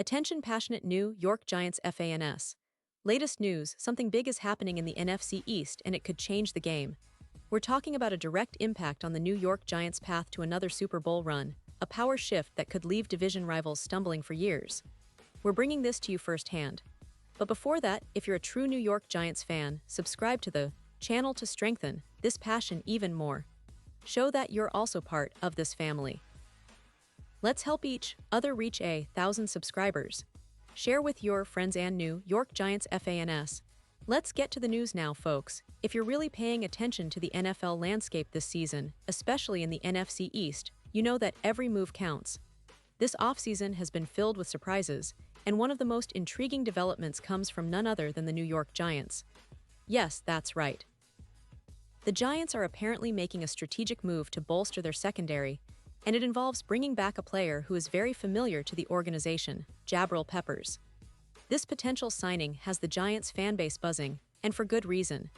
Attention passionate New York Giants fans. Latest news, something big is happening in the NFC East and it could change the game. We're talking about a direct impact on the New York Giants' path to another Super Bowl run, a power shift that could leave division rivals stumbling for years. We're bringing this to you firsthand. But before that, if you're a true New York Giants fan, subscribe to the channel to strengthen this passion even more. Show that you're also part of this family. Let's help each other reach 1,000 subscribers. Share with your friends and New York Giants fans. Let's get to the news now, folks. If you're really paying attention to the NFL landscape this season, especially in the NFC East, you know that every move counts. This offseason has been filled with surprises, and one of the most intriguing developments comes from none other than the New York Giants. Yes, that's right. The Giants are apparently making a strategic move to bolster their secondary, and it involves bringing back a player who is very familiar to the organization, Jabrill Peppers. This potential signing has the Giants' fanbase buzzing, and for good reason.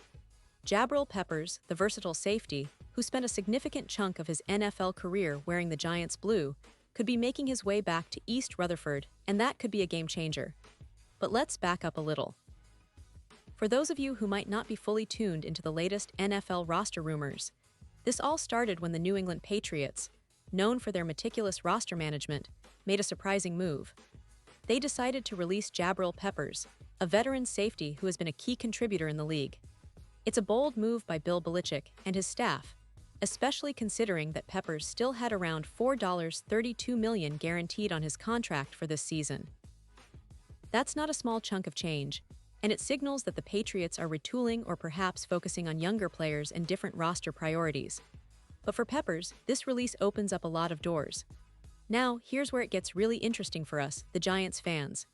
Jabrill Peppers, the versatile safety, who spent a significant chunk of his NFL career wearing the Giants' blue, could be making his way back to East Rutherford, and that could be a game changer. But let's back up a little. For those of you who might not be fully tuned into the latest NFL roster rumors, this all started when the New England Patriots, known for their meticulous roster management, made a surprising move. They decided to release Jabrill Peppers, a veteran safety who has been a key contributor in the league. It's a bold move by Bill Belichick and his staff, especially considering that Peppers still had around $4.32 million guaranteed on his contract for this season. That's not a small chunk of change, and it signals that the Patriots are retooling or perhaps focusing on younger players and different roster priorities. But for Peppers, this release opens up a lot of doors. Now, here's where it gets really interesting for us, the Giants fans.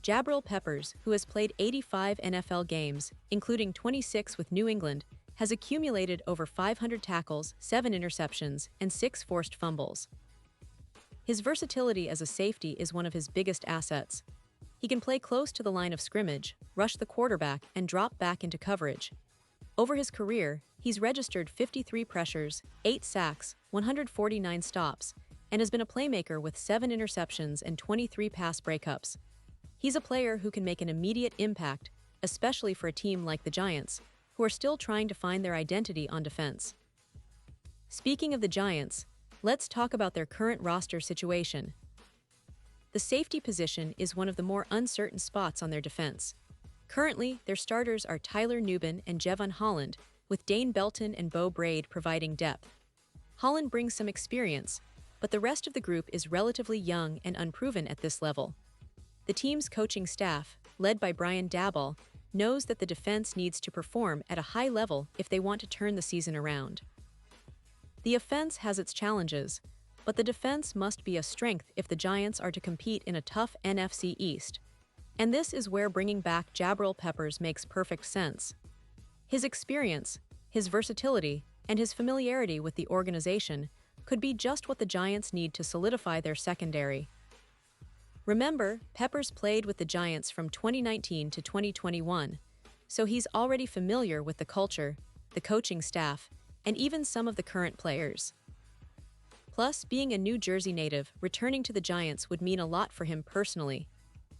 Jabrill Peppers, who has played 85 NFL games, including 26 with New England, has accumulated over 500 tackles, 7 interceptions, and 6 forced fumbles. His versatility as a safety is one of his biggest assets. He can play close to the line of scrimmage, rush the quarterback, and drop back into coverage. Over his career, he's registered 53 pressures, 8 sacks, 149 stops, and has been a playmaker with 7 interceptions and 23 pass breakups. He's a player who can make an immediate impact, especially for a team like the Giants, who are still trying to find their identity on defense. Speaking of the Giants, let's talk about their current roster situation. The safety position is one of the more uncertain spots on their defense. Currently, their starters are Tyler Nubin and Jevon Holland, with Dane Belton and Bo Braid providing depth. Holland brings some experience, but the rest of the group is relatively young and unproven at this level. The team's coaching staff, led by Brian Daboll, knows that the defense needs to perform at a high level if they want to turn the season around. The offense has its challenges, but the defense must be a strength if the Giants are to compete in a tough NFC East. And this is where bringing back Jabrill Peppers makes perfect sense. His experience, his versatility, and his familiarity with the organization could be just what the Giants need to solidify their secondary. Remember, Peppers played with the Giants from 2019 to 2021, so he's already familiar with the culture, the coaching staff, and even some of the current players. Plus, being a New Jersey native, returning to the Giants would mean a lot for him personally.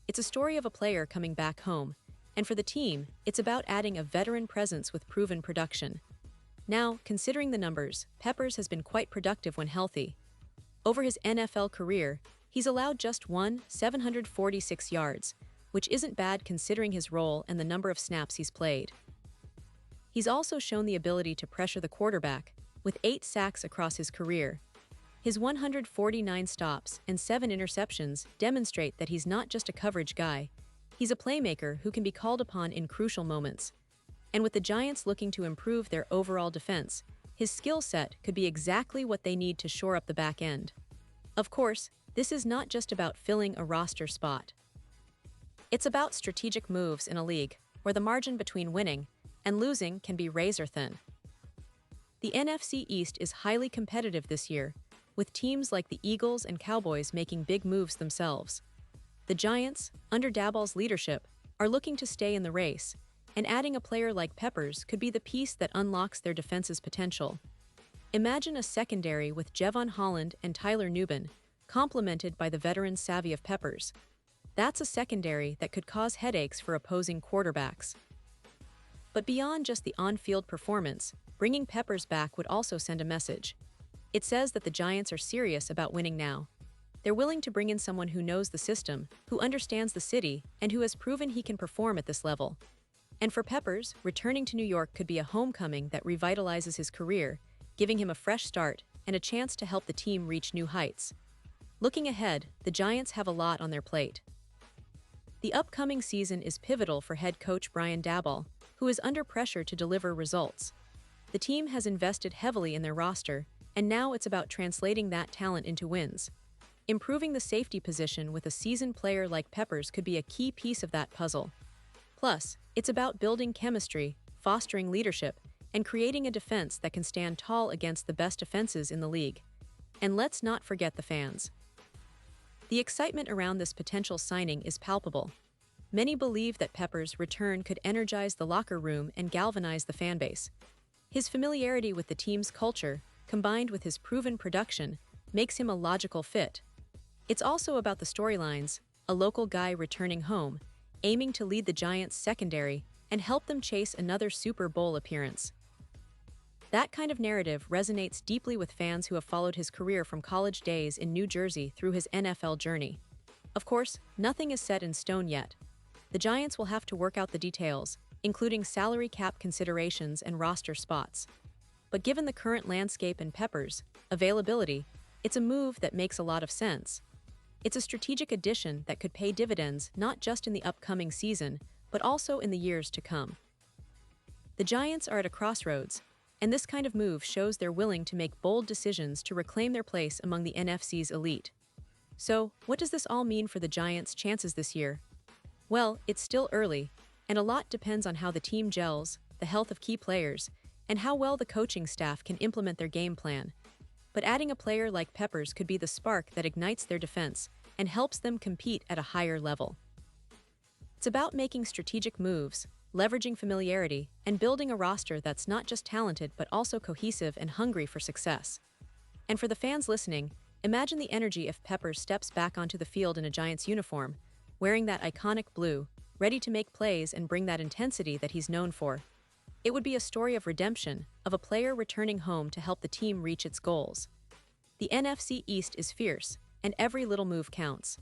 It's a story of a player coming back home, and for the team, it's about adding a veteran presence with proven production. Now, considering the numbers, Peppers has been quite productive when healthy. Over his NFL career, he's allowed just 746 yards, which isn't bad considering his role and the number of snaps he's played. He's also shown the ability to pressure the quarterback, with 8 sacks across his career. His 149 stops and 7 interceptions demonstrate that he's not just a coverage guy, he's a playmaker who can be called upon in crucial moments. And with the Giants looking to improve their overall defense, his skill set could be exactly what they need to shore up the back end. Of course, this is not just about filling a roster spot. It's about strategic moves in a league where the margin between winning and losing can be razor thin. The NFC East is highly competitive this year, with teams like the Eagles and Cowboys making big moves themselves. The Giants, under Daboll's leadership, are looking to stay in the race, and adding a player like Peppers could be the piece that unlocks their defense's potential. Imagine a secondary with Jevon Holland and Tyler Nubin, complemented by the veteran savvy of Peppers. That's a secondary that could cause headaches for opposing quarterbacks. But beyond just the on-field performance, bringing Peppers back would also send a message. It says that the Giants are serious about winning now. They're willing to bring in someone who knows the system, who understands the city, and who has proven he can perform at this level. And for Peppers, returning to New York could be a homecoming that revitalizes his career, giving him a fresh start and a chance to help the team reach new heights. Looking ahead, the Giants have a lot on their plate. The upcoming season is pivotal for head coach Brian Daboll, who is under pressure to deliver results. The team has invested heavily in their roster, and now it's about translating that talent into wins. Improving the safety position with a seasoned player like Peppers could be a key piece of that puzzle. Plus, it's about building chemistry, fostering leadership, and creating a defense that can stand tall against the best defenses in the league. And let's not forget the fans. The excitement around this potential signing is palpable. Many believe that Peppers' return could energize the locker room and galvanize the fanbase. His familiarity with the team's culture, combined with his proven production, makes him a logical fit. It's also about the storylines, a local guy returning home, aiming to lead the Giants' secondary and help them chase another Super Bowl appearance. That kind of narrative resonates deeply with fans who have followed his career from college days in New Jersey through his NFL journey. Of course, nothing is set in stone yet. The Giants will have to work out the details, including salary cap considerations and roster spots. But given the current landscape and Peppers' availability, it's a move that makes a lot of sense. It's a strategic addition that could pay dividends not just in the upcoming season, but also in the years to come. The Giants are at a crossroads, and this kind of move shows they're willing to make bold decisions to reclaim their place among the NFC's elite. So, what does this all mean for the Giants' chances this year? Well, it's still early, and a lot depends on how the team gels, the health of key players, and how well the coaching staff can implement their game plan. But adding a player like Peppers could be the spark that ignites their defense and helps them compete at a higher level. It's about making strategic moves, leveraging familiarity, and building a roster that's not just talented but also cohesive and hungry for success. And for the fans listening, imagine the energy if Peppers steps back onto the field in a Giants uniform, wearing that iconic blue, ready to make plays and bring that intensity that he's known for. It would be a story of redemption, of a player returning home to help the team reach its goals. The NFC East is fierce, and every little move counts.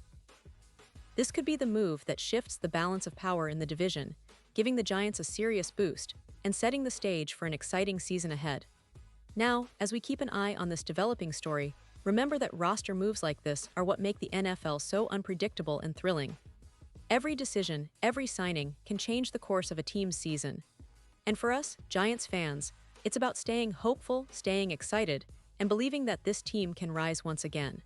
This could be the move that shifts the balance of power in the division, giving the Giants a serious boost and setting the stage for an exciting season ahead. Now, as we keep an eye on this developing story, remember that roster moves like this are what make the NFL so unpredictable and thrilling. Every decision, every signing can change the course of a team's season. And for us, Giants fans, it's about staying hopeful, staying excited, and believing that this team can rise once again.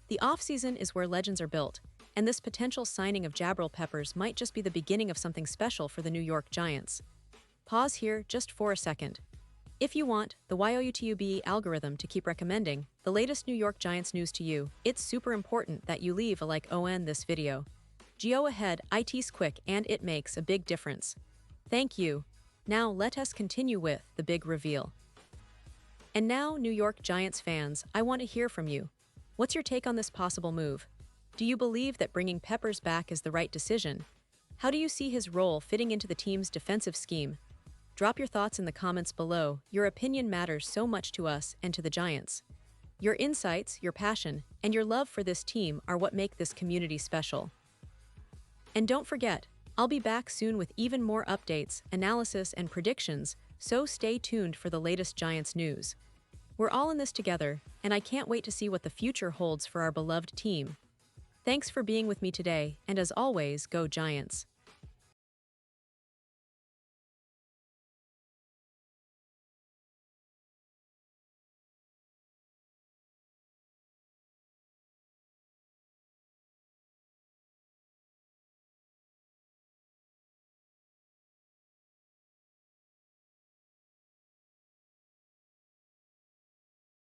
The offseason is where legends are built, and this potential signing of Jabrill Peppers might just be the beginning of something special for the New York Giants. Pause here just for a second. If you want the YOUTUBE algorithm to keep recommending the latest New York Giants news to you, it's super important that you leave a like on this video. Go ahead, it's quick and it makes a big difference. Thank you. Now let us continue with the big reveal. And now, New York Giants fans, I want to hear from you. What's your take on this possible move? Do you believe that bringing Peppers back is the right decision? How do you see his role fitting into the team's defensive scheme? Drop your thoughts in the comments below. Your opinion matters so much to us and to the Giants. Your insights, your passion, and your love for this team are what make this community special. And don't forget, I'll be back soon with even more updates, analysis, and predictions, so stay tuned for the latest Giants news. We're all in this together, and I can't wait to see what the future holds for our beloved team. Thanks for being with me today, and as always, go Giants.